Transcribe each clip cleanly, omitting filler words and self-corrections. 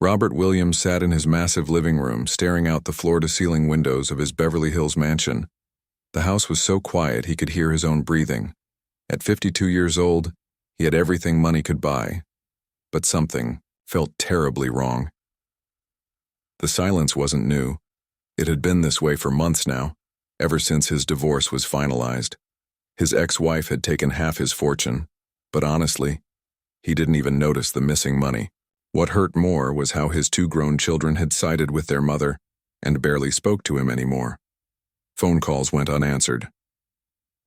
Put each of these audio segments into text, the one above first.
Robert Williams sat in his massive living room, staring out the floor-to-ceiling windows of his Beverly Hills mansion. The house was so quiet he could hear his own breathing. At 52 years old, he had everything money could buy. But something felt terribly wrong. The silence wasn't new. It had been this way for months now, ever since his divorce was finalized. His ex-wife had taken half his fortune, but honestly, he didn't even notice the missing money. What hurt more was how his two grown children had sided with their mother and barely spoke to him anymore. Phone calls went unanswered.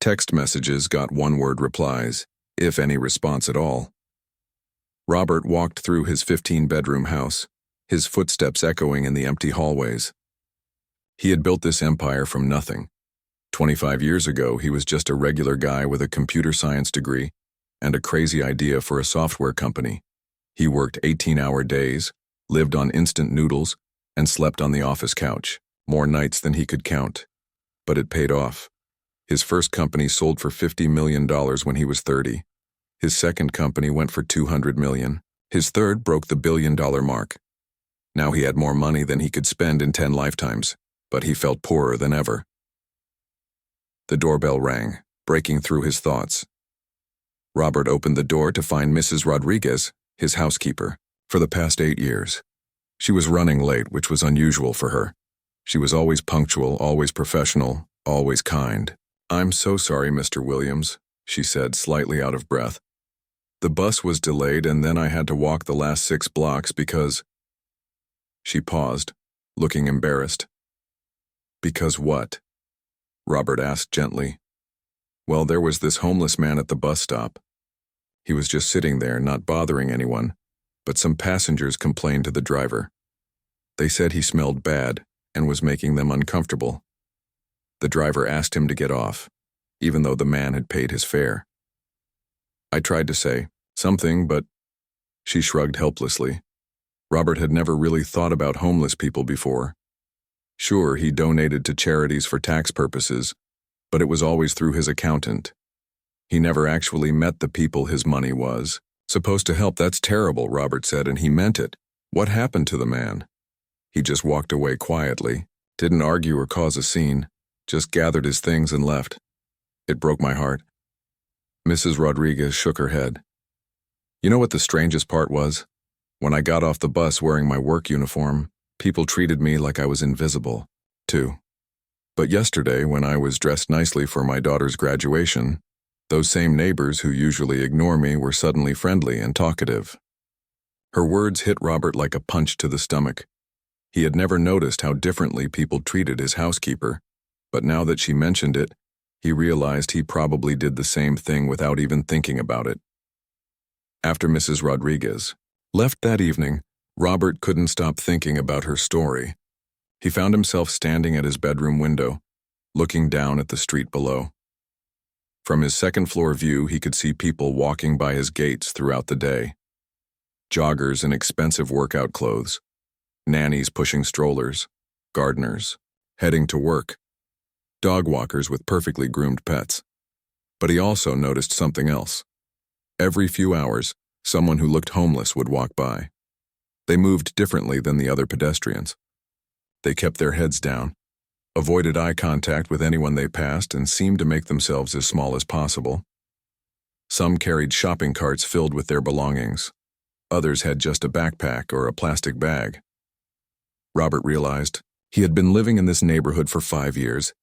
Text messages got one-word replies, if any response at all. Robert walked through his 15-bedroom house, his footsteps echoing in the empty hallways. He had built this empire from nothing. 25 years ago, he was just a regular guy with a computer science degree and a crazy idea for a software company. He worked 18-hour days, lived on instant noodles, and slept on the office couch, more nights than he could count. But it paid off. His first company sold for $50 million when he was 30. His second company went for $200 million. His third broke the billion-dollar mark. Now he had more money than he could spend in 10 lifetimes, but he felt poorer than ever. The doorbell rang, breaking through his thoughts. Robert opened the door to find Mrs. Rodriguez, his housekeeper, for the past 8 years. She was running late, which was unusual for her. She was always punctual, always professional, always kind. "I'm so sorry, Mr. Williams," she said, slightly out of breath. "The bus was delayed and then I had to walk the last 6 blocks because—" She paused, looking embarrassed. "Because what?" Robert asked gently. "Well, there was this homeless man at the bus stop. He was just sitting there, not bothering anyone, but some passengers complained to the driver. They said he smelled bad and was making them uncomfortable. The driver asked him to get off, even though the man had paid his fare. I tried to say something, but..." She shrugged helplessly. Robert had never really thought about homeless people before. Sure, he donated to charities for tax purposes, but it was always through his accountant. He never actually met the people his money was supposed to help. "That's terrible," Robert said, and he meant it. "What happened to the man?" "He just walked away quietly, didn't argue or cause a scene, just gathered his things and left. It broke my heart." Mrs. Rodriguez shook her head. "You know what the strangest part was? When I got off the bus wearing my work uniform, people treated me like I was invisible, too. But yesterday, when I was dressed nicely for my daughter's graduation, those same neighbors who usually ignore me were suddenly friendly and talkative." Her words hit Robert like a punch to the stomach. He had never noticed how differently people treated his housekeeper, but now that she mentioned it, he realized he probably did the same thing without even thinking about it. After Mrs. Rodriguez left that evening, Robert couldn't stop thinking about her story. He found himself standing at his bedroom window, looking down at the street below. From his second-floor view, he could see people walking by his gates throughout the day. Joggers in expensive workout clothes, nannies pushing strollers, gardeners, heading to work, dog walkers with perfectly groomed pets. But he also noticed something else. Every few hours, someone who looked homeless would walk by. They moved differently than the other pedestrians. They kept their heads down, avoided eye contact with anyone they passed, and seemed to make themselves as small as possible. Some carried shopping carts filled with their belongings. Others had just a backpack or a plastic bag. Robert realized he had been living in this neighborhood for 5 years,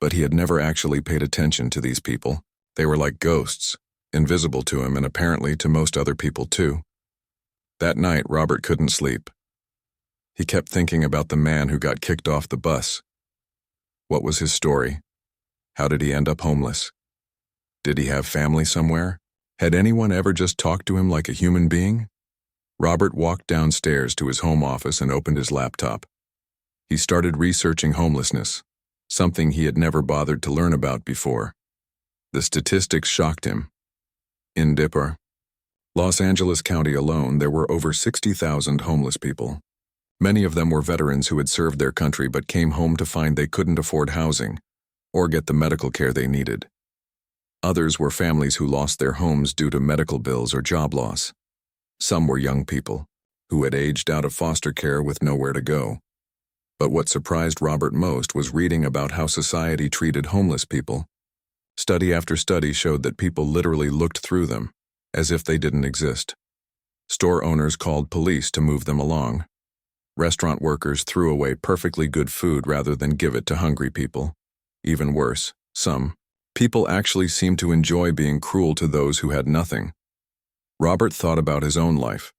but he had never actually paid attention to these people. They were like ghosts, invisible to him and apparently to most other people too. That night, Robert couldn't sleep. He kept thinking about the man who got kicked off the bus. What was his story? How did he end up homeless? Did he have family somewhere? Had anyone ever just talked to him like a human being? Robert walked downstairs to his home office and opened his laptop. He started researching homelessness, something he had never bothered to learn about before. The statistics shocked him. In Dipper, Los Angeles County alone, there were over 60,000 homeless people. Many of them were veterans who had served their country but came home to find they couldn't afford housing or get the medical care they needed. Others were families who lost their homes due to medical bills or job loss. Some were young people, who had aged out of foster care with nowhere to go. But what surprised Robert most was reading about how society treated homeless people. Study after study showed that people literally looked through them, as if they didn't exist. Store owners called police to move them along. Restaurant workers threw away perfectly good food rather than give it to hungry people. Even worse, some people actually seemed to enjoy being cruel to those who had nothing. Robert thought about his own life.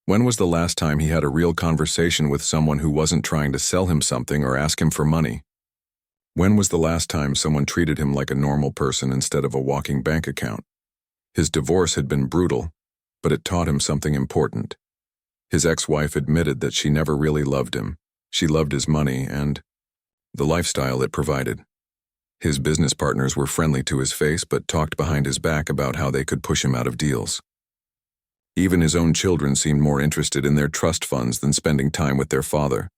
When was the last time he had a real conversation with someone who wasn't trying to sell him something or ask him for money? When was the last time someone treated him like a normal person instead of a walking bank account? His divorce had been brutal, but it taught him something important. His ex-wife admitted that she never really loved him. She loved his money and the lifestyle it provided. His business partners were friendly to his face but talked behind his back about how they could push him out of deals. Even his own children seemed more interested in their trust funds than spending time with their father.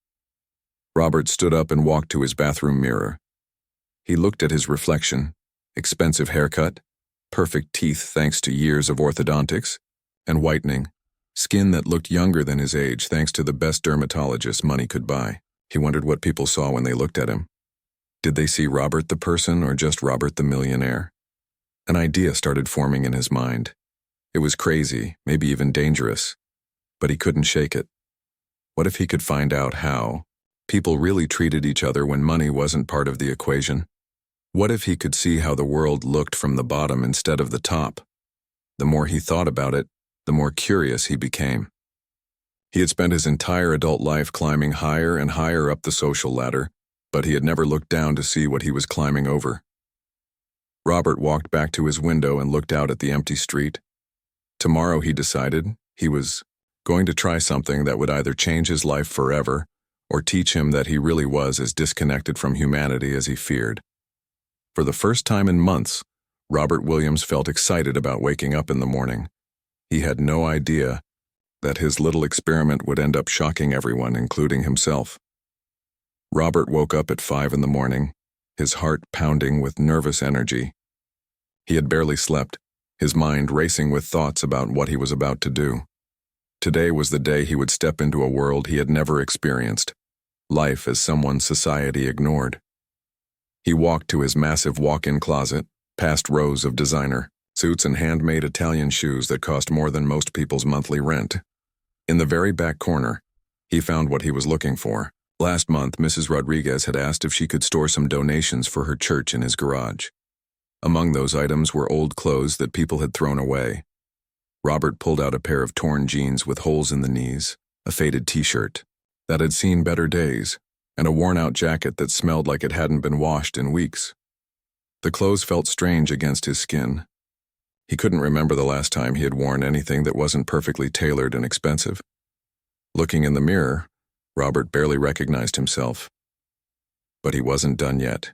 Robert stood up and walked to his bathroom mirror. He looked at his reflection, expensive haircut, perfect teeth thanks to years of orthodontics, and whitening, skin that looked younger than his age thanks to the best dermatologist money could buy. He wondered what people saw when they looked at him. Did they see Robert the person or just Robert the millionaire? An idea started forming in his mind. It was crazy, maybe even dangerous, but he couldn't shake it. What if he could find out how people really treated each other when money wasn't part of the equation? What if he could see how the world looked from the bottom instead of the top? The more he thought about it, the more curious he became. He had spent his entire adult life climbing higher and higher up the social ladder, but he had never looked down to see what he was climbing over. Robert walked back to his window and looked out at the empty street. Tomorrow, he decided, he was going to try something that would either change his life forever or teach him that he really was as disconnected from humanity as he feared. For the first time in months, Robert Williams felt excited about waking up in the morning. He had no idea that his little experiment would end up shocking everyone, including himself. Robert woke up at 5 in the morning, his heart pounding with nervous energy. He had barely slept, his mind racing with thoughts about what he was about to do. Today was the day he would step into a world he had never experienced, life as someone society ignored. He walked to his massive walk-in closet, past rows of designer suits and handmade Italian shoes that cost more than most people's monthly rent. In the very back corner, he found what he was looking for. Last month, Mrs. Rodriguez had asked if she could store some donations for her church in his garage. Among those items were old clothes that people had thrown away. Robert pulled out a pair of torn jeans with holes in the knees, a faded t-shirt that had seen better days, and a worn-out jacket that smelled like it hadn't been washed in weeks. The clothes felt strange against his skin. He couldn't remember the last time he had worn anything that wasn't perfectly tailored and expensive. Looking in the mirror, Robert barely recognized himself. But he wasn't done yet.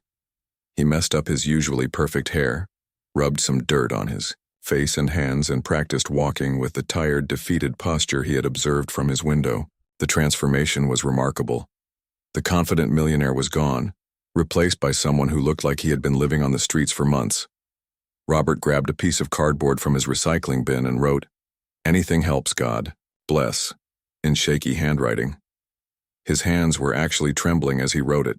He messed up his usually perfect hair, rubbed some dirt on his face and hands, and practiced walking with the tired, defeated posture he had observed from his window. The transformation was remarkable. The confident millionaire was gone, replaced by someone who looked like he had been living on the streets for months. Robert grabbed a piece of cardboard from his recycling bin and wrote, "Anything helps, God. Bless," in shaky handwriting. His hands were actually trembling as he wrote it.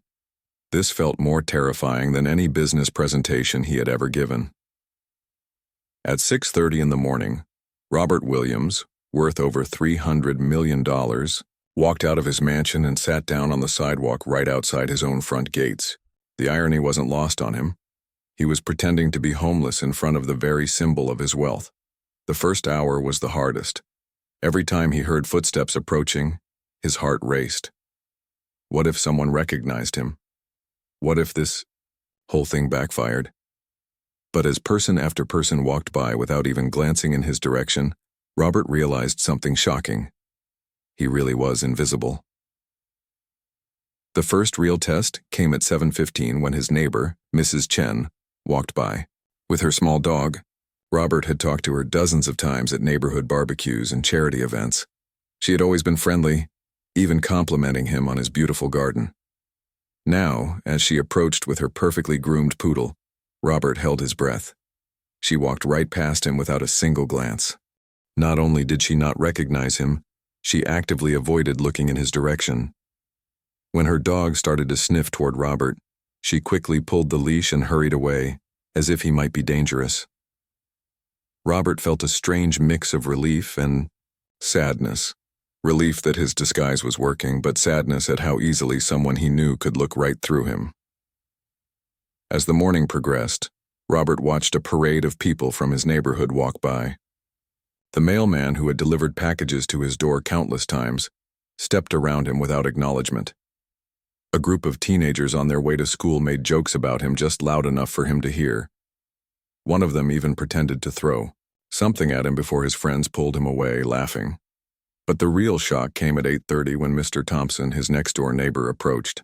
This felt more terrifying than any business presentation he had ever given. At 6:30 in the morning, Robert Williams, worth over $300 million, walked out of his mansion and sat down on the sidewalk right outside his own front gates. The irony wasn't lost on him. He was pretending to be homeless in front of the very symbol of his wealth. The first hour was the hardest. Every time he heard footsteps approaching, his heart raced. What if someone recognized him? What if this whole thing backfired? But as person after person walked by without even glancing in his direction, Robert realized something shocking. He really was invisible. The first real test came at 7:15 when his neighbor, Mrs. Chen, walked by. With her small dog, Robert had talked to her dozens of times at neighborhood barbecues and charity events. She had always been friendly, even complimenting him on his beautiful garden. Now, as she approached with her perfectly groomed poodle, Robert held his breath. She walked right past him without a single glance. Not only did she not recognize him, She actively avoided looking in his direction. When her dog started to sniff toward Robert, she quickly pulled the leash and hurried away, as if he might be dangerous. Robert felt a strange mix of relief and sadness. Relief that his disguise was working, but sadness at how easily someone he knew could look right through him. As the morning progressed, Robert watched a parade of people from his neighborhood walk by. The mailman who had delivered packages to his door countless times stepped around him without acknowledgement. A group of teenagers on their way to school made jokes about him just loud enough for him to hear. One of them even pretended to throw something at him before his friends pulled him away, laughing. But the real shock came at 8:30 when Mr. Thompson, his next-door neighbor, approached.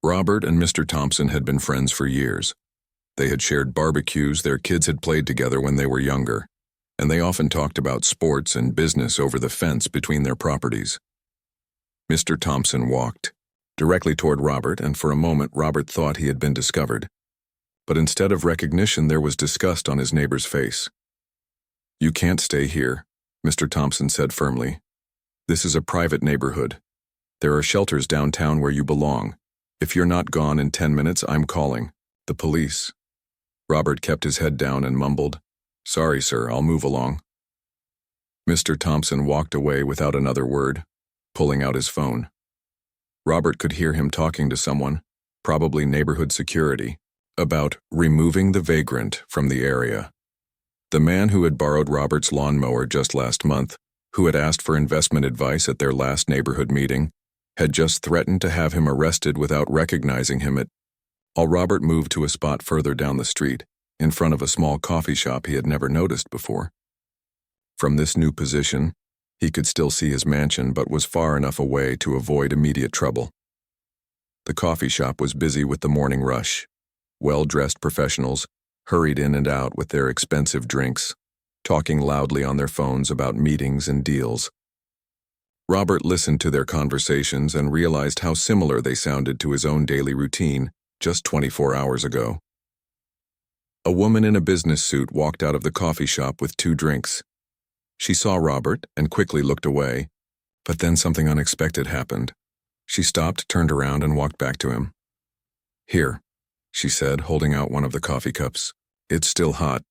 Robert and Mr. Thompson had been friends for years. They had shared barbecues, their kids had played together when they were younger, and they often talked about sports and business over the fence between their properties. Mr. Thompson walked directly toward Robert, and for a moment Robert thought he had been discovered. But instead of recognition, there was disgust on his neighbor's face. "You can't stay here," Mr. Thompson said firmly. "This is a private neighborhood. There are shelters downtown where you belong. If you're not gone in 10 minutes, I'm calling the police." Robert kept his head down and mumbled, "Sorry, sir, I'll move along." Mr. Thompson walked away without another word, pulling out his phone. Robert could hear him talking to someone, probably neighborhood security, about removing the vagrant from the area. The man who had borrowed Robert's lawnmower just last month, who had asked for investment advice at their last neighborhood meeting, had just threatened to have him arrested without recognizing him while Robert moved to a spot further down the street, in front of a small coffee shop he had never noticed before. From this new position, he could still see his mansion but was far enough away to avoid immediate trouble. The coffee shop was busy with the morning rush. Well-dressed professionals hurried in and out with their expensive drinks, talking loudly on their phones about meetings and deals. Robert listened to their conversations and realized how similar they sounded to his own daily routine just 24 hours ago. A woman in a business suit walked out of the coffee shop with 2 drinks. She saw Robert and quickly looked away, but then something unexpected happened. She stopped, turned around, and walked back to him. "Here," she said, holding out one of the coffee cups. "It's still hot."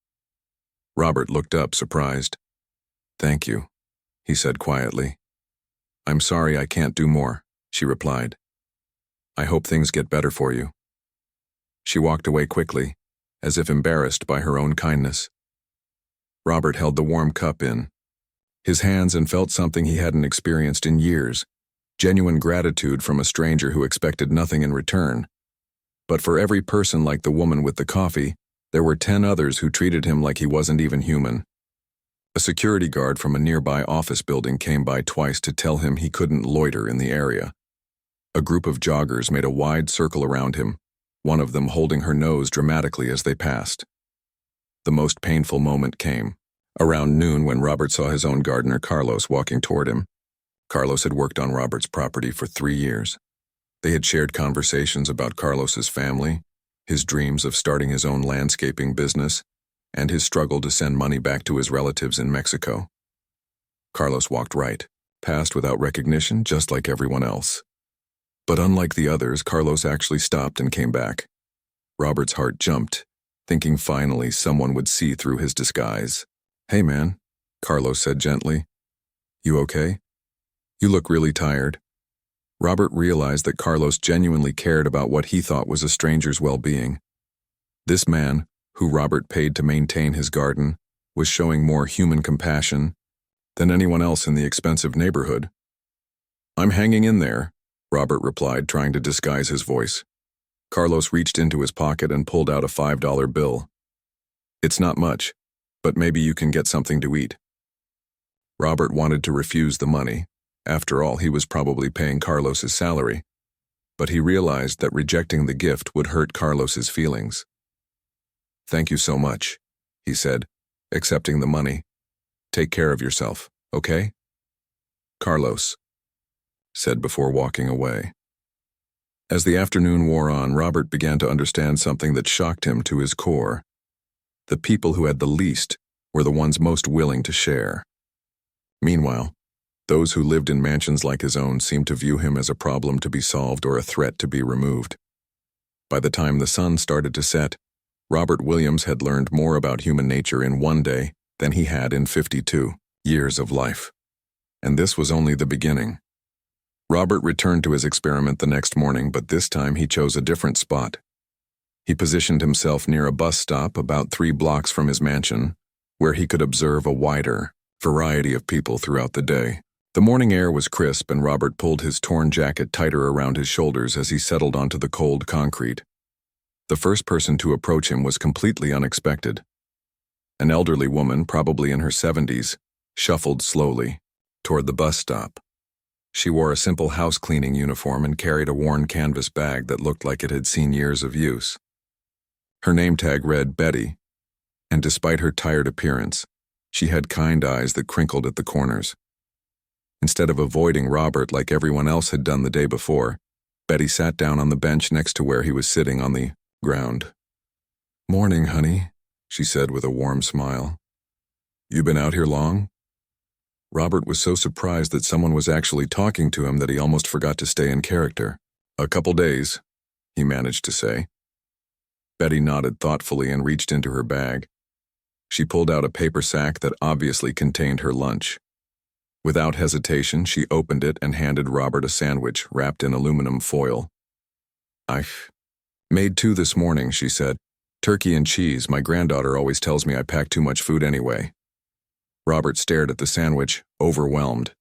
Robert looked up, surprised. "Thank you," he said quietly. "I'm sorry I can't do more," she replied. "I hope things get better for you." She walked away quickly, as if embarrassed by her own kindness. Robert held the warm cup in his hands and felt something he hadn't experienced in years, genuine gratitude from a stranger who expected nothing in return. But for every person like the woman with the coffee, there were 10 others who treated him like he wasn't even human. A security guard from a nearby office building came by twice to tell him he couldn't loiter in the area. A group of joggers made a wide circle around him, one of them holding her nose dramatically as they passed. The most painful moment came around noon when Robert saw his own gardener Carlos walking toward him. Carlos had worked on Robert's property for 3 years. They had shared conversations about Carlos's family, his dreams of starting his own landscaping business, and his struggle to send money back to his relatives in Mexico. Carlos walked right, passed without recognition, just like everyone else. But unlike the others, Carlos actually stopped and came back. Robert's heart jumped, thinking finally someone would see through his disguise. "Hey man," Carlos said gently. "You okay? You look really tired." Robert realized that Carlos genuinely cared about what he thought was a stranger's well-being. This man, who Robert paid to maintain his garden, was showing more human compassion than anyone else in the expensive neighborhood. "I'm hanging in there," Robert replied, trying to disguise his voice. Carlos reached into his pocket and pulled out a $5 bill. "It's not much, but maybe you can get something to eat." Robert wanted to refuse the money. After all, he was probably paying Carlos's salary. But he realized that rejecting the gift would hurt Carlos's feelings. "Thank you so much," he said, accepting the money. "Take care of yourself, okay?" "Carlos," said before walking away. As the afternoon wore on, Robert began to understand something that shocked him to his core. The people who had the least were the ones most willing to share. Meanwhile, Those who lived in mansions like his own seemed to view him as a problem to be solved or a threat to be removed. By the time the sun started to set, Robert Williams had learned more about human nature in one day than he had in 52 years of life. And this was only the beginning. Robert returned to his experiment the next morning, but this time he chose a different spot. He positioned himself near a bus stop about 3 blocks from his mansion, where he could observe a wider variety of people throughout the day. The morning air was crisp, and Robert pulled his torn jacket tighter around his shoulders as he settled onto the cold concrete. The first person to approach him was completely unexpected. An elderly woman, probably in her 70s, shuffled slowly toward the bus stop. She wore a simple house-cleaning uniform and carried a worn canvas bag that looked like it had seen years of use. Her name tag read Betty, and despite her tired appearance, she had kind eyes that crinkled at the corners. Instead of avoiding Robert like everyone else had done the day before, Betty sat down on the bench next to where he was sitting on the ground. "Morning, honey," she said with a warm smile. "You been out here long?" Robert was so surprised that someone was actually talking to him that he almost forgot to stay in character. "A couple days," he managed to say. Betty nodded thoughtfully and reached into her bag. She pulled out a paper sack that obviously contained her lunch. Without hesitation, she opened it and handed Robert a sandwich wrapped in aluminum foil. "I've made 2 this morning," she said. "Turkey and cheese. My granddaughter always tells me I pack too much food anyway." Robert stared at the sandwich, overwhelmed.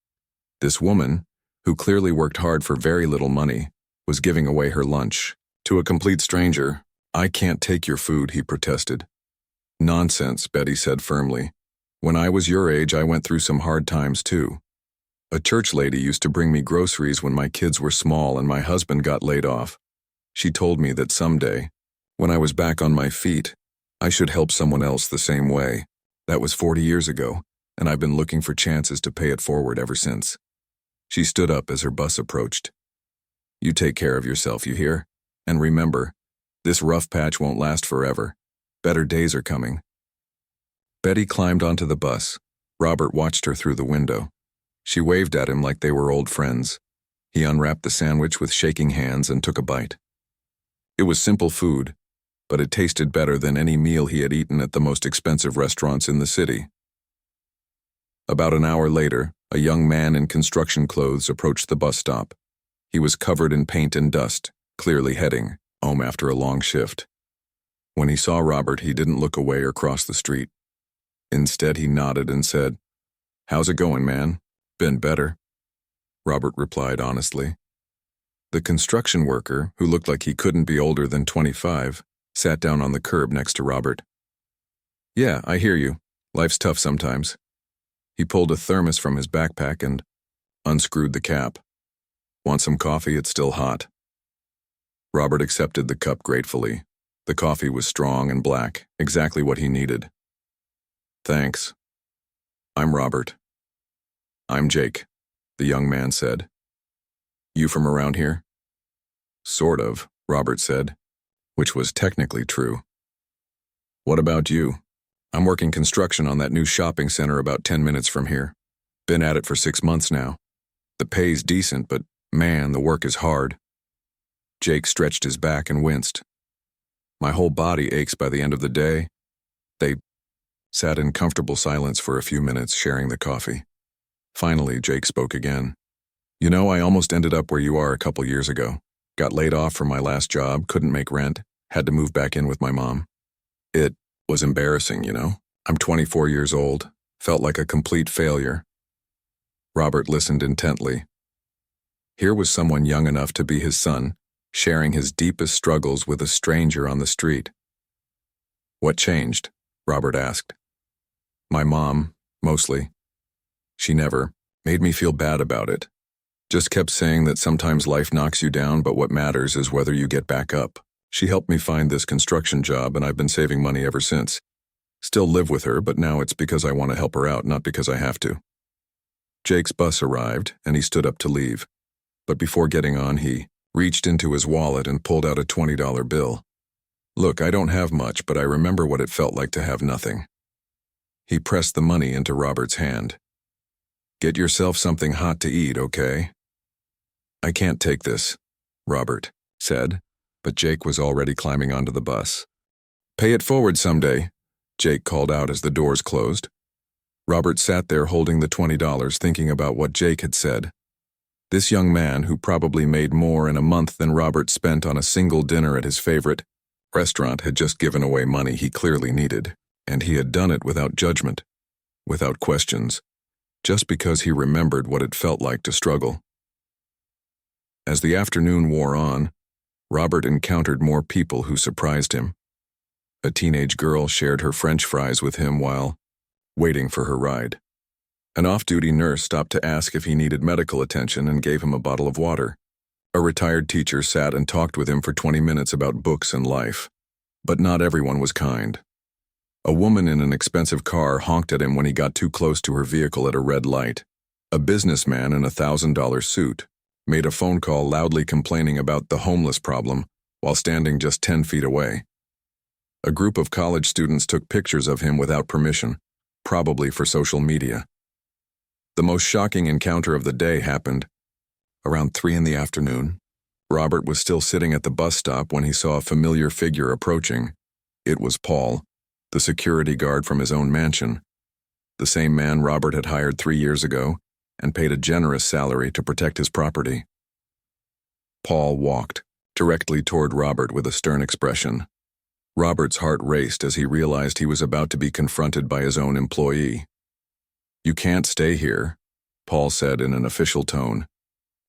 This woman, who clearly worked hard for very little money, was giving away her lunch to a complete stranger. "I can't take your food," he protested. "Nonsense," Betty said firmly. "When I was your age, I went through some hard times too. A church lady used to bring me groceries when my kids were small and my husband got laid off. She told me that someday, when I was back on my feet, I should help someone else the same way. That was 40 years ago, and I've been looking for chances to pay it forward ever since." She stood up as her bus approached. "You take care of yourself, you hear? And remember, this rough patch won't last forever. Better days are coming." Betty climbed onto the bus. Robert watched her through the window. She waved at him like they were old friends. He unwrapped the sandwich with shaking hands and took a bite. It was simple food, but it tasted better than any meal he had eaten at the most expensive restaurants in the city. About an hour later, a young man in construction clothes approached the bus stop. He was covered in paint and dust, clearly heading home after a long shift. When he saw Robert, he didn't look away or cross the street. Instead, he nodded and said, "How's it going, man? Been better?" Robert replied honestly. The construction worker, who looked like he couldn't be older than 25, sat down on the curb next to Robert. "Yeah, I hear you. Life's tough sometimes." He pulled a thermos from his backpack and unscrewed the cap. "Want some coffee? It's still hot." Robert accepted the cup gratefully. The coffee was strong and black, exactly what he needed. "Thanks. I'm Robert." "I'm Jake," the young man said. "You from around here?" "Sort of," Robert said, which was technically true. "What about you?" "I'm working construction on that new shopping center about 10 minutes from here. Been at it for 6 months now. The pay's decent, but man, the work is hard." Jake stretched his back and winced. "My whole body aches by the end of the day." They sat in comfortable silence for a few minutes, sharing the coffee. Finally, Jake spoke again. "You know, I almost ended up where you are a couple years ago. Got laid off from my last job, couldn't make rent, had to move back in with my mom. It was embarrassing, you know. I'm 24 years old, felt like a complete failure." Robert listened intently. Here was someone young enough to be his son, sharing his deepest struggles with a stranger on the street. "What changed?" Robert asked. "My mom, mostly. She never made me feel bad about it. Just kept saying that sometimes life knocks you down, but what matters is whether you get back up. She helped me find this construction job, and I've been saving money ever since. Still live with her, but now it's because I want to help her out, not because I have to." Jake's bus arrived, and he stood up to leave. But before getting on, he reached into his wallet and pulled out a $20 bill. "Look, I don't have much, but I remember what it felt like to have nothing." He pressed the money into Robert's hand. Get yourself something hot to eat, okay? I can't take this, Robert said, but Jake was already climbing onto the bus. Pay it forward someday, Jake called out as the doors closed. Robert sat there holding the $20, thinking about what Jake had said. This young man, who probably made more in a month than Robert spent on a single dinner at his favorite restaurant, had just given away money he clearly needed, and he had done it without judgment, without questions, just because he remembered what it felt like to struggle. As the afternoon wore on, Robert encountered more people who surprised him. A teenage girl shared her French fries with him while waiting for her ride. An off-duty nurse stopped to ask if he needed medical attention and gave him a bottle of water. A retired teacher sat and talked with him for 20 minutes about books and life. But not everyone was kind. A woman in an expensive car honked at him when he got too close to her vehicle at a red light. A businessman in a $1,000 suit made a phone call loudly complaining about the homeless problem while standing just 10 feet away. A group of college students took pictures of him without permission, probably for social media. The most shocking encounter of the day happened around 3 in the afternoon. Robert was still sitting at the bus stop when he saw a familiar figure approaching. It was Paul, the security guard from his own mansion, the same man Robert had hired 3 years ago and paid a generous salary to protect his property. Paul walked directly toward Robert with a stern expression. Robert's heart raced as he realized he was about to be confronted by his own employee. "You can't stay here," Paul said in an official tone.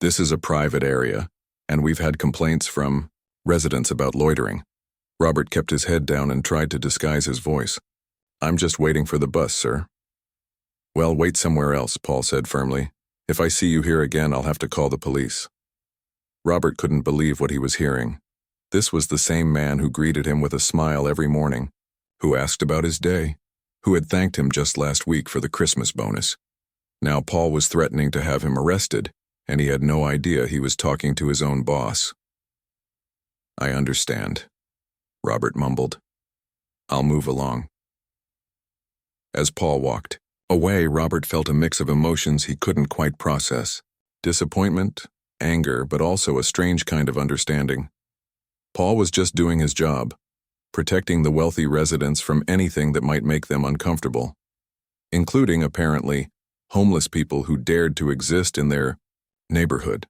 "This is a private area, and we've had complaints from residents about loitering." Robert kept his head down and tried to disguise his voice. "I'm just waiting for the bus, sir." "Well, wait somewhere else," Paul said firmly. "If I see you here again, I'll have to call the police." Robert couldn't believe what he was hearing. This was the same man who greeted him with a smile every morning, who asked about his day, who had thanked him just last week for the Christmas bonus. Now Paul was threatening to have him arrested, and he had no idea he was talking to his own boss. "I understand," Robert mumbled. "I'll move along." As Paul walked away, Robert felt a mix of emotions he couldn't quite process. Disappointment, anger, but also a strange kind of understanding. Paul was just doing his job, protecting the wealthy residents from anything that might make them uncomfortable, including, apparently, homeless people who dared to exist in their neighborhood.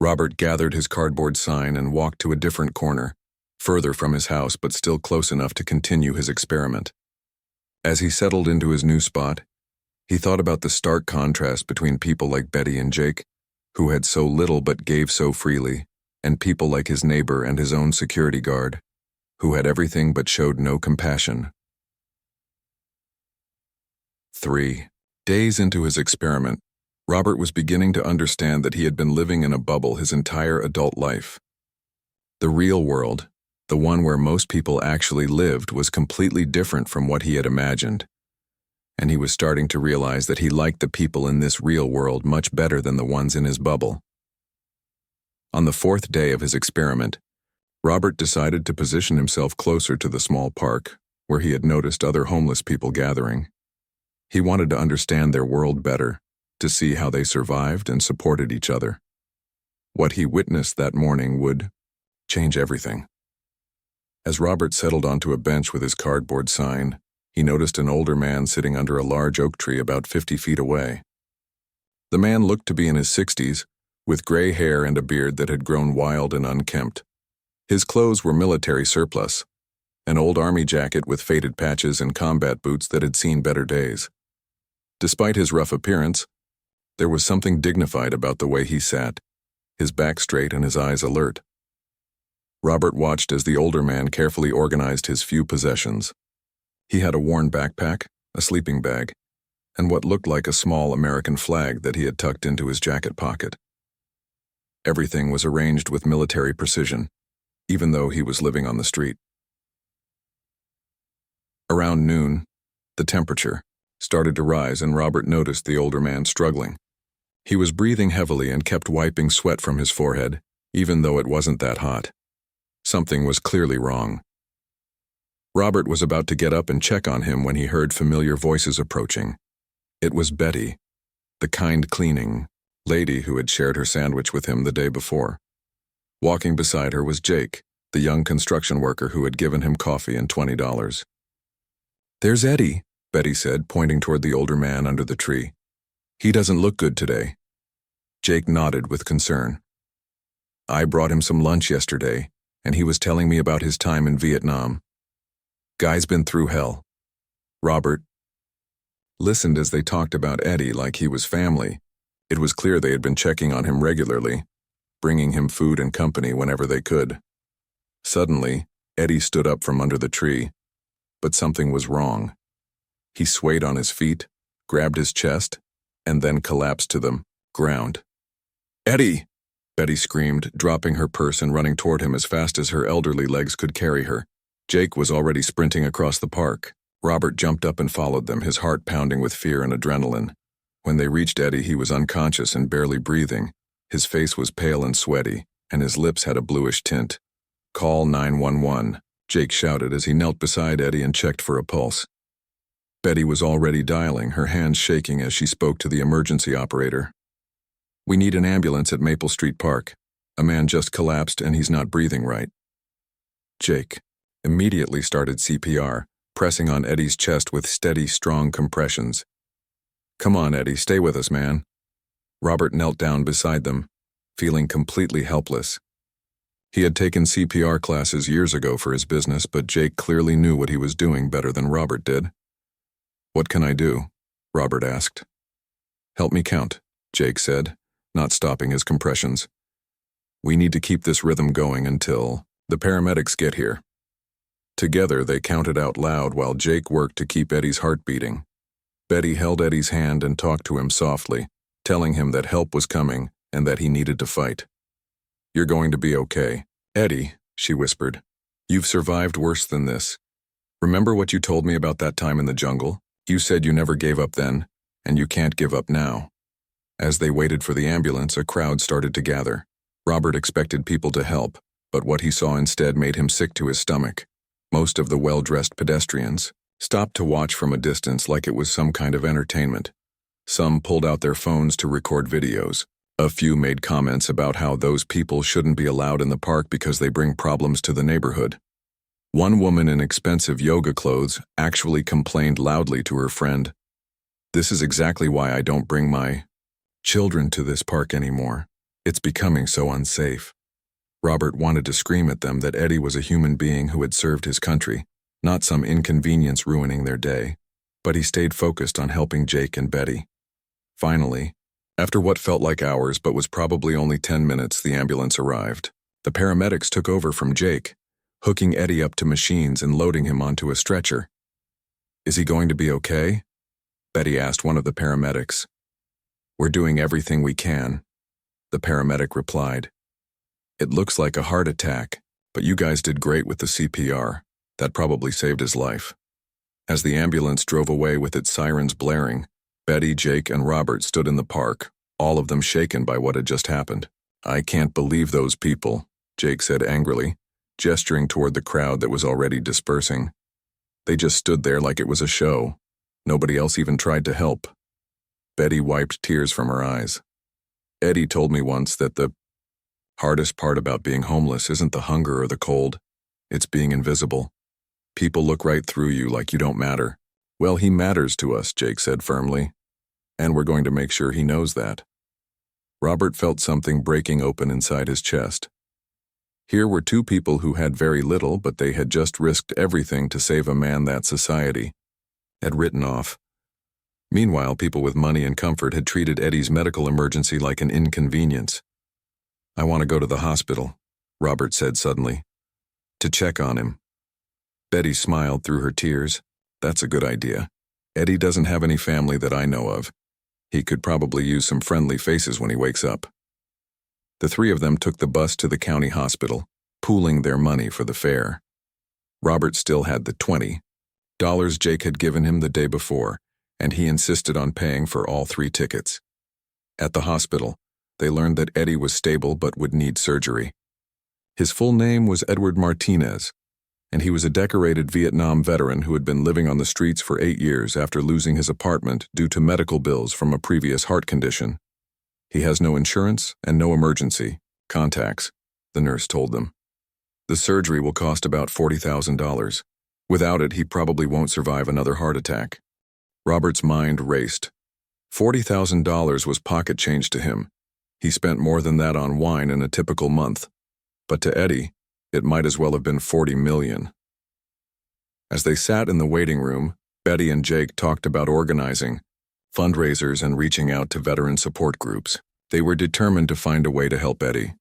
Robert gathered his cardboard sign and walked to a different corner, further from his house but still close enough to continue his experiment. As he settled into his new spot, he thought about the stark contrast between people like Betty and Jake, who had so little but gave so freely, and people like his neighbor and his own security guard, who had everything but showed no compassion. 3 days into his experiment, Robert was beginning to understand that he had been living in a bubble his entire adult life. The real world, the one where most people actually lived, was completely different from what he had imagined, and he was starting to realize that he liked the people in this real world much better than the ones in his bubble. On the 4th day of his experiment, Robert decided to position himself closer to the small park, where he had noticed other homeless people gathering. He wanted to understand their world better, to see how they survived and supported each other. What he witnessed that morning would change everything. As Robert settled onto a bench with his cardboard sign, he noticed an older man sitting under a large oak tree about 50 feet away. The man looked to be in his 60s, with gray hair and a beard that had grown wild and unkempt. His clothes were military surplus, an old army jacket with faded patches and combat boots that had seen better days. Despite his rough appearance, there was something dignified about the way he sat, his back straight and his eyes alert. Robert watched as the older man carefully organized his few possessions. He had a worn backpack, a sleeping bag, and what looked like a small American flag that he had tucked into his jacket pocket. Everything was arranged with military precision, even though he was living on the street. Around noon, the temperature started to rise and Robert noticed the older man struggling. He was breathing heavily and kept wiping sweat from his forehead, even though it wasn't that hot. Something was clearly wrong. Robert was about to get up and check on him when he heard familiar voices approaching. It was Betty, the kind cleaning lady who had shared her sandwich with him the day before. Walking beside her was Jake, the young construction worker who had given him coffee and $20. "There's Eddie," Betty said, pointing toward the older man under the tree. "He doesn't look good today." Jake nodded with concern. "I brought him some lunch yesterday, and he was telling me about his time in Vietnam. Guy's been through hell." Robert listened as they talked about Eddie like he was family. It was clear they had been checking on him regularly, bringing him food and company whenever they could. Suddenly, Eddie stood up from under the tree, but something was wrong. He swayed on his feet, grabbed his chest, and then collapsed to the ground. "Eddie!" Betty screamed, dropping her purse and running toward him as fast as her elderly legs could carry her. Jake was already sprinting across the park. Robert jumped up and followed them, his heart pounding with fear and adrenaline. When they reached Eddie, he was unconscious and barely breathing. His face was pale and sweaty, and his lips had a bluish tint. "Call 911, Jake shouted as he knelt beside Eddie and checked for a pulse. Betty was already dialing, her hands shaking as she spoke to the emergency operator. "We need an ambulance at Maple Street Park. A man just collapsed and he's not breathing right." Jake immediately started CPR, pressing on Eddie's chest with steady, strong compressions. "Come on, Eddie, stay with us, man." Robert knelt down beside them, feeling completely helpless. He had taken CPR classes years ago for his business, but Jake clearly knew what he was doing better than Robert did. "What can I do?" Robert asked. "Help me count," Jake said, not stopping his compressions. "We need to keep this rhythm going until the paramedics get here." Together, they counted out loud while Jake worked to keep Eddie's heart beating. Betty held Eddie's hand and talked to him softly, telling him that help was coming and that he needed to fight. "You're going to be okay. Eddie," she whispered, "you've survived worse than this. Remember what you told me about that time in the jungle? You said you never gave up then, and you can't give up now." As they waited for the ambulance, a crowd started to gather. Robert expected people to help, but what he saw instead made him sick to his stomach. Most of the well-dressed pedestrians stopped to watch from a distance like it was some kind of entertainment. Some pulled out their phones to record videos. A few made comments about how those people shouldn't be allowed in the park because they bring problems to the neighborhood. One woman in expensive yoga clothes actually complained loudly to her friend, "This is exactly why I don't bring my children to this park anymore. It's becoming so unsafe." Robert wanted to scream at them that Eddie was a human being who had served his country, not some inconvenience ruining their day, but he stayed focused on helping Jake and Betty. Finally, after what felt like hours but was probably only 10 minutes, the ambulance arrived. The paramedics took over from Jake, hooking Eddie up to machines and loading him onto a stretcher. "Is he going to be okay?" Betty asked one of the paramedics. "We're doing everything we can," the paramedic replied. "It looks like a heart attack, but you guys did great with the CPR. That probably saved his life." As the ambulance drove away with its sirens blaring, Betty, Jake, and Robert stood in the park, all of them shaken by what had just happened. "I can't believe those people," Jake said angrily, gesturing toward the crowd that was already dispersing. "They just stood there like it was a show. Nobody else even tried to help." Betty wiped tears from her eyes. "Eddie told me once that the hardest part about being homeless isn't the hunger or the cold, it's being invisible. People look right through you like you don't matter." "Well, he matters to us," Jake said firmly, "and we're going to make sure he knows that." Robert felt something breaking open inside his chest. Here were two people who had very little, but they had just risked everything to save a man that society had written off. Meanwhile, people with money and comfort had treated Eddie's medical emergency like an inconvenience. "I want to go to the hospital," Robert said suddenly, "to check on him." Betty smiled through her tears. "That's a good idea. Eddie doesn't have any family that I know of. He could probably use some friendly faces when he wakes up." The three of them took the bus to the county hospital, pooling their money for the fare. Robert still had the $20 Jake had given him the day before, and he insisted on paying for all 3 tickets. At the hospital, they learned that Eddie was stable but would need surgery. His full name was Edward Martinez. and he was a decorated Vietnam veteran who had been living on the streets for 8 years after losing his apartment due to medical bills from a previous heart condition. He has no insurance and no emergency contacts, the nurse told them. The surgery will cost about $40,000. Without it, he probably won't survive another heart attack. Robert's mind raced. $40,000 was pocket change to him. He spent more than that on wine in a typical month. But to Eddie, it might as well have been 40 million. As they sat in the waiting room, Betty and Jake talked about organizing fundraisers and reaching out to veteran support groups. They were determined to find a way to help Eddie,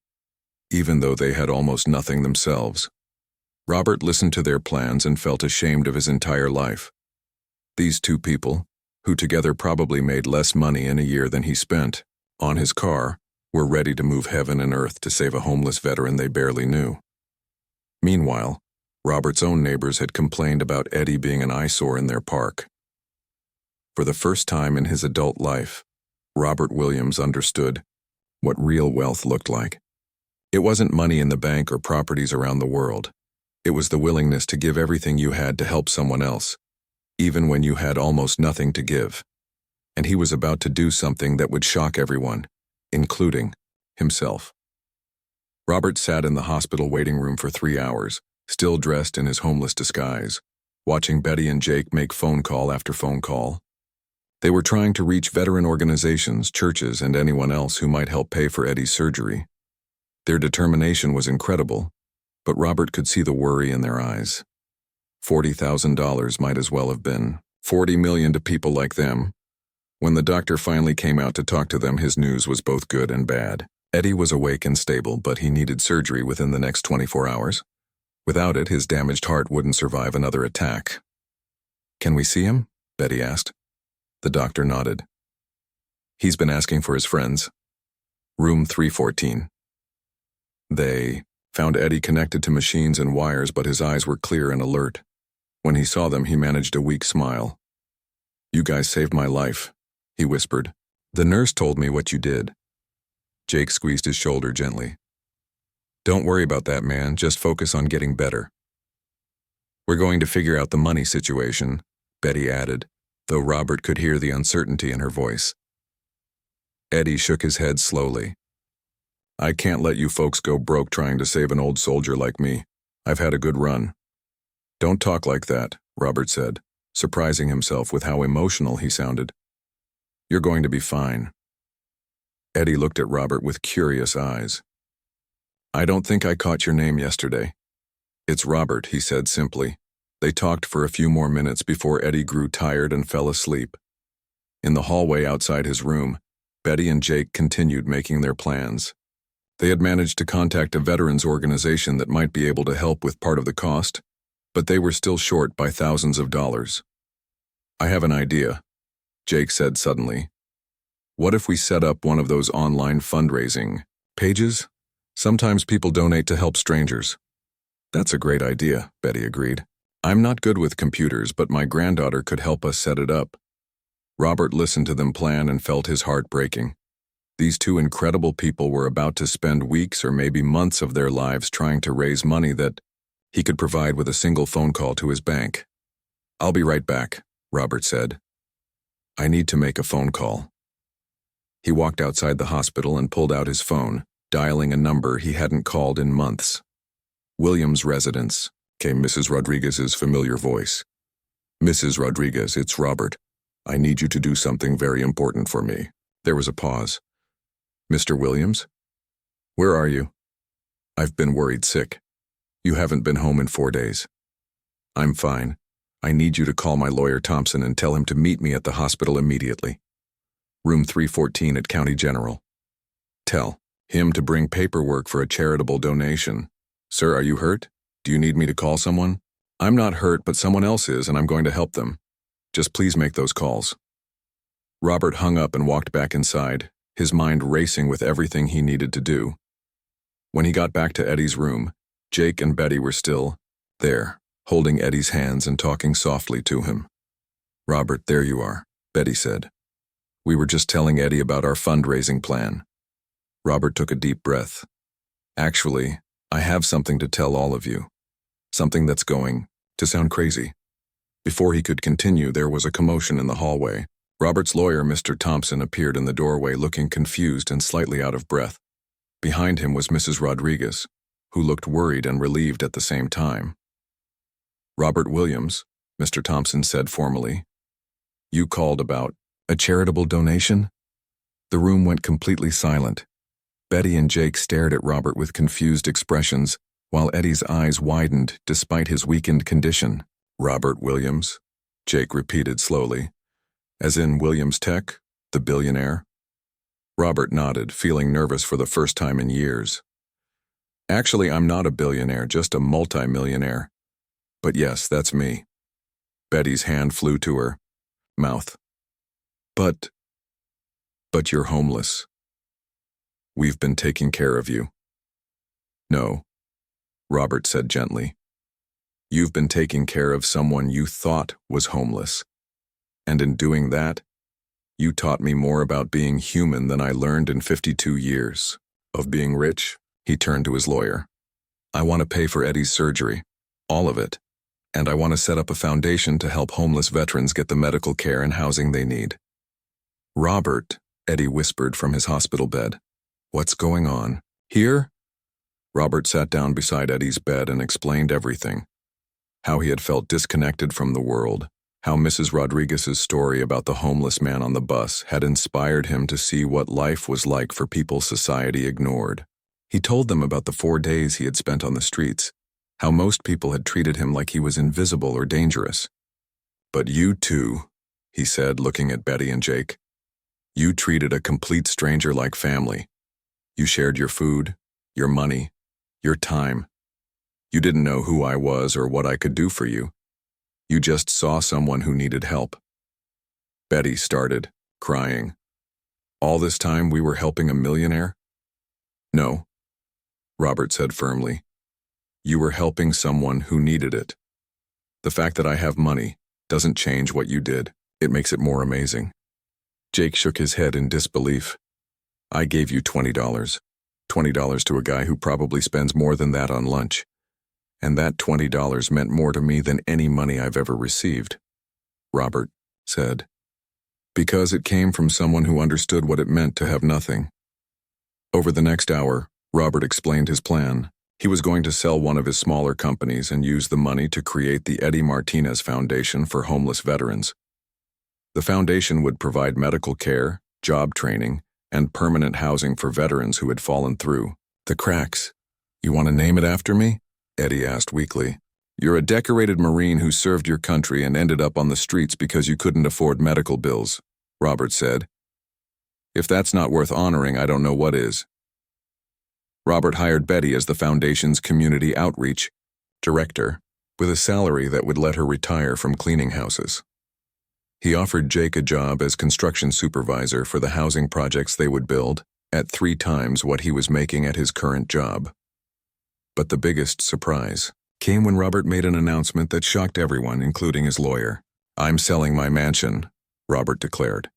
even though they had almost nothing themselves. Robert listened to their plans and felt ashamed of his entire life. These two people, who together probably made less money in a year than he spent on his car, were ready to move heaven and earth to save a homeless veteran they barely knew. Meanwhile, Robert's own neighbors had complained about Eddie being an eyesore in their park. For the first time in his adult life, Robert Williams understood what real wealth looked like. It wasn't money in the bank or properties around the world. It was the willingness to give everything you had to help someone else, even when you had almost nothing to give. And he was about to do something that would shock everyone, including himself. Robert sat in the hospital waiting room for 3 hours, still dressed in his homeless disguise, watching Betty and Jake make phone call after phone call. They were trying to reach veteran organizations, churches, and anyone else who might help pay for Eddie's surgery. Their determination was incredible, but Robert could see the worry in their eyes. $40,000 might as well have been $40 million to people like them. When the doctor finally came out to talk to them, his news was both good and bad. Eddie was awake and stable, but he needed surgery within the next 24 hours. Without it, his damaged heart wouldn't survive another attack. "Can we see him?" Betty asked. The doctor nodded. "He's been asking for his friends. Room 314. They found Eddie connected to machines and wires, but his eyes were clear and alert. When he saw them, he managed a weak smile. "You guys saved my life," he whispered. "The nurse told me what you did." Jake squeezed his shoulder gently. "Don't worry about that, man. Just focus on getting better." "We're going to figure out the money situation," Betty added, though Robert could hear the uncertainty in her voice. Eddie shook his head slowly. "I can't let you folks go broke trying to save an old soldier like me. I've had a good run." "Don't talk like that," Robert said, surprising himself with how emotional he sounded. "You're going to be fine." Eddie looked at Robert with curious eyes. "I don't think I caught your name yesterday." "It's Robert," he said simply. They talked for a few more minutes before Eddie grew tired and fell asleep. In the hallway outside his room, Betty and Jake continued making their plans. They had managed to contact a veterans organization that might be able to help with part of the cost, but they were still short by thousands of dollars. "I have an idea," Jake said suddenly. "What if we set up one of those online fundraising pages? Sometimes people donate to help strangers." "That's a great idea," Betty agreed. "I'm not good with computers, but my granddaughter could help us set it up." Robert listened to them plan and felt his heart breaking. These two incredible people were about to spend weeks or maybe months of their lives trying to raise money that he could provide with a single phone call to his bank. "I'll be right back," Robert said. "I need to make a phone call." He walked outside the hospital and pulled out his phone, dialing a number he hadn't called in months. "Williams' residence," came Mrs. Rodriguez's familiar voice. "Mrs. Rodriguez, it's Robert. I need you to do something very important for me." There was a pause. "Mr. Williams? Where are you?" "I've been worried sick. You haven't been home in 4 days." "I'm fine. I need you to call my lawyer Thompson and tell him to meet me at the hospital immediately. Room 314 at County General. Tell him to bring paperwork for a charitable donation." "Sir, are you hurt? Do you need me to call someone?" "I'm not hurt, but someone else is, and I'm going to help them. Just please make those calls." Robert hung up and walked back inside, his mind racing with everything he needed to do. When he got back to Eddie's room, Jake and Betty were still there, holding Eddie's hands and talking softly to him. "Robert, there you are," Betty said. "We were just telling Eddie about our fundraising plan." Robert took a deep breath. "Actually, I have something to tell all of you. Something that's going to sound crazy. Before he could continue, there was a commotion in the hallway. Robert's lawyer, Mr. Thompson, appeared in the doorway looking confused and slightly out of breath. Behind him was Mrs. Rodriguez, who looked worried and relieved at the same time. "Robert Williams," Mr. Thompson said formally. "You called about a charitable donation?" The room went completely silent. Betty and Jake stared at Robert with confused expressions, while Eddie's eyes widened despite his weakened condition. "Robert Williams," Jake repeated slowly. "As in Williams Tech, the billionaire?" Robert nodded, feeling nervous for the first time in years. "Actually, I'm not a billionaire, just a multi-millionaire. But yes, that's me." Betty's hand flew to her mouth. But you're homeless. We've been taking care of you." "No," Robert said gently. "You've been taking care of someone you thought was homeless. And in doing that, you taught me more about being human than I learned in 52 years. Of being rich," he turned to his lawyer. "I want to pay for Eddie's surgery, all of it. And I want to set up a foundation to help homeless veterans get the medical care and housing they need." "Robert," Eddie whispered from his hospital bed. "What's going on here?" Robert sat down beside Eddie's bed and explained everything. How he had felt disconnected from the world, how Mrs. Rodriguez's story about the homeless man on the bus had inspired him to see what life was like for people society ignored. He told them about the 4 days he had spent on the streets, how most people had treated him like he was invisible or dangerous. "But you too," he said, looking at Betty and Jake. "You treated a complete stranger like family. You shared your food, your money, your time. You didn't know who I was or what I could do for you. You just saw someone who needed help." Betty started, crying. "All this time we were helping a millionaire?" "No," Robert said firmly. "You were helping someone who needed it. The fact that I have money doesn't change what you did. It makes it more amazing." Jake shook his head in disbelief. "I gave you $20. $20 to a guy who probably spends more than that on lunch. And that $20 meant more to me than any money I've ever received," Robert said. "Because it came from someone who understood what it meant to have nothing." Over the next hour, Robert explained his plan. He was going to sell one of his smaller companies and use the money to create the Eddie Martinez Foundation for homeless veterans. The foundation would provide medical care, job training, and permanent housing for veterans who had fallen through the cracks. "You want to name it after me?" Eddie asked weakly. "You're a decorated Marine who served your country and ended up on the streets because you couldn't afford medical bills," Robert said. "If that's not worth honoring, I don't know what is." Robert hired Betty as the foundation's community outreach director, with a salary that would let her retire from cleaning houses. He offered Jake a job as construction supervisor for the housing projects they would build, at 3 times what he was making at his current job. But the biggest surprise came when Robert made an announcement that shocked everyone, including his lawyer. "I'm selling my mansion," Robert declared.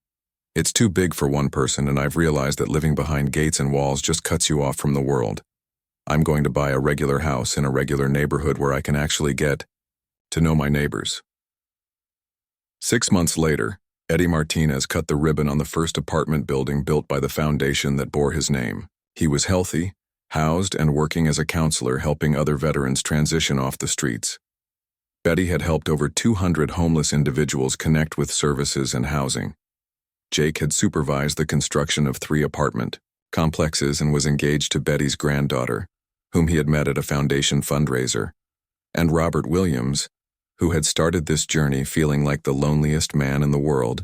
"It's too big for one person, and I've realized that living behind gates and walls just cuts you off from the world. I'm going to buy a regular house in a regular neighborhood where I can actually get to know my neighbors." 6 months later, Eddie Martinez cut the ribbon on the first apartment building built by the foundation that bore his name. He was healthy, housed, and working as a counselor helping other veterans transition off the streets. Betty had helped over 200 homeless individuals connect with services and housing. Jake had supervised the construction of 3 apartment complexes and was engaged to Betty's granddaughter, whom he had met at a foundation fundraiser. And Robert Williams, who had started this journey feeling like the loneliest man in the world,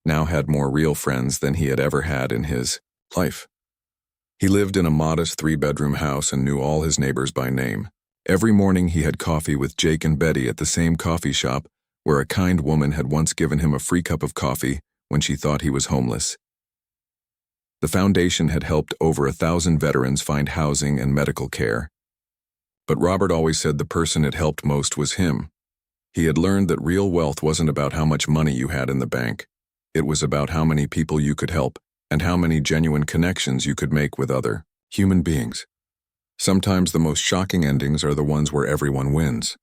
now had more real friends than he had ever had in his life. He lived in a modest 3-bedroom house and knew all his neighbors by name. Every morning he had coffee with Jake and Betty at the same coffee shop where a kind woman had once given him a free cup of coffee when she thought he was homeless. The foundation had helped over 1,000 veterans find housing and medical care. But Robert always said the person it helped most was him. He had learned that real wealth wasn't about how much money you had in the bank. It was about how many people you could help and how many genuine connections you could make with other human beings. Sometimes the most shocking endings are the ones where everyone wins.